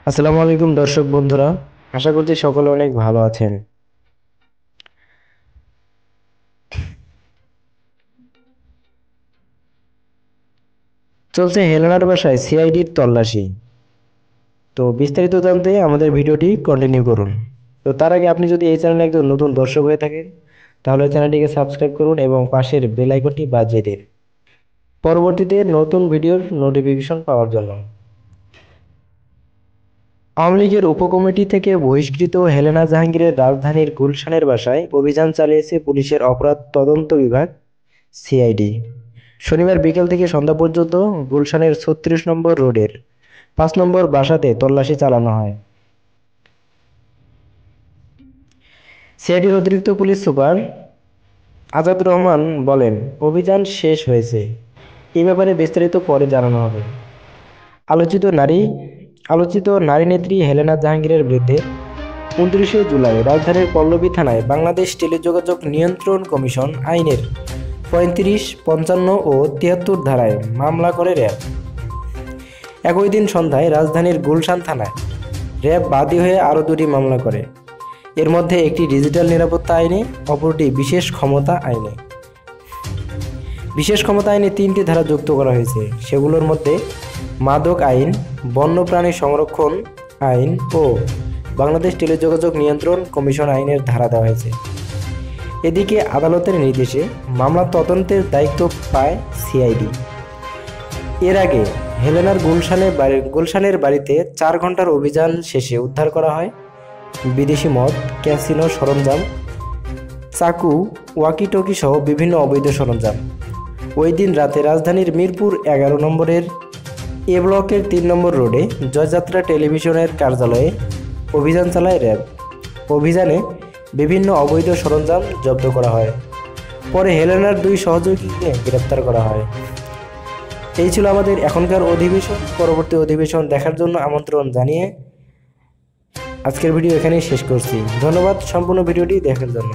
আসসালামু আলাইকুম দর্শক বন্ধুরা, আশা করছি সকলে অনেক ভালো আছেন। চলছে হেলেনার বাসায় সিআইডির তল্লাশি। তো বিস্তারিত জানতে আমাদের ভিডিওটি কন্টিনিউ করুন। তো তার আগে আপনি যদি এই চ্যানেলে একজন নতুন দর্শক হয়ে থাকেন তাহলে চ্যানেলটিকে সাবস্ক্রাইব করুন এবং পাশের বেল আইকনটি বাজিয়ে দিন পরবর্তীতে নতুন ভিডিওর নোটিফিকেশন পাওয়ার জন্য। আওয়ামী লীগের উপকমিটি থেকে বহিষ্কৃত হেলেনা জাহাঙ্গীরের রাজধানীর গুলশানের বাসায় অভিযান চালিয়েছে পুলিশের অপরাধ তদন্ত বিভাগ সিআইডি। শনিবার বিকেল থেকে সন্ধ্যা পর্যন্ত গুলশানের ৩৬ নম্বর রোডের ৫ নম্বর বাসাতে তল্লাশি চালানো হয়। সিআইডির অতিরিক্ত পুলিশ সুপার আজাদুর রহমান বলেন, অভিযান শেষ হয়েছে, এ ব্যাপারে বিস্তারিত পরে জানানো হবে। আলোচিত নারী নেত্রী হেলেনা জাহাঙ্গীরের বিরুদ্ধে ২৯শে জুলাই রাজধানীর পল্লবী থানায় বাংলাদেশ টেলিযোগাযোগ নিয়ন্ত্রণ কমিশন আইনের ৩৫, ৫৫ ও ৭৩ ধারায় মামলা করে র্যাব। একই দিন সন্ধ্যায় রাজধানীর গুলশান থানায় র্যাব বাদী হয়ে আরও দুটি মামলা করে। এর মধ্যে একটি ডিজিটাল নিরাপত্তা আইনে, অপরটি বিশেষ ক্ষমতা আইনে। বিশেষ ক্ষমতা আইনে ৩টি ধারা যুক্ত করা হয়েছে, সেগুলোর মধ্যে মাদক আইন, বন্যপ্রাণী সংরক্ষণ আইন ও বাংলাদেশ টেলিযোগাযোগ নিয়ন্ত্রণ কমিশন আইনের ধারা দেওয়া হয়েছে। এদিকে আদালতের নির্দেশে মামলা তদন্তের দায়িত্ব পায় সিআইডি। এর আগে হেলেনার গুলশানের বাড়িতে ৪ ঘন্টার অভিযান শেষে উদ্ধার করা হয় বিদেশি মদ, ক্যাসিনো সরঞ্জাম, চাকু, ওয়াকিটকি সহ বিভিন্ন অবৈধ সরঞ্জাম। ওই দিন রাতে রাজধানীর মিরপুর ১১ নম্বরের এ ব্লকের ৩ নম্বর রোডে জয়যাত্রা টেলিভিশনের কার্যালয়ে অভিযান চালায় র্যাব। অভিযানে বিভিন্ন অবৈধ সরঞ্জাম জব্দ করা হয়। পরে হেলেনার ২ সহযোগীকে গ্রেপ্তার করা হয়। এই ছিল আমাদের এখনকার অধিবেশন। পরবর্তী অধিবেশন দেখার জন্য আমন্ত্রণ জানিয়ে আজকের ভিডিও এখানেই শেষ করছি। ধন্যবাদ সম্পূর্ণ ভিডিওটি দেখার জন্য।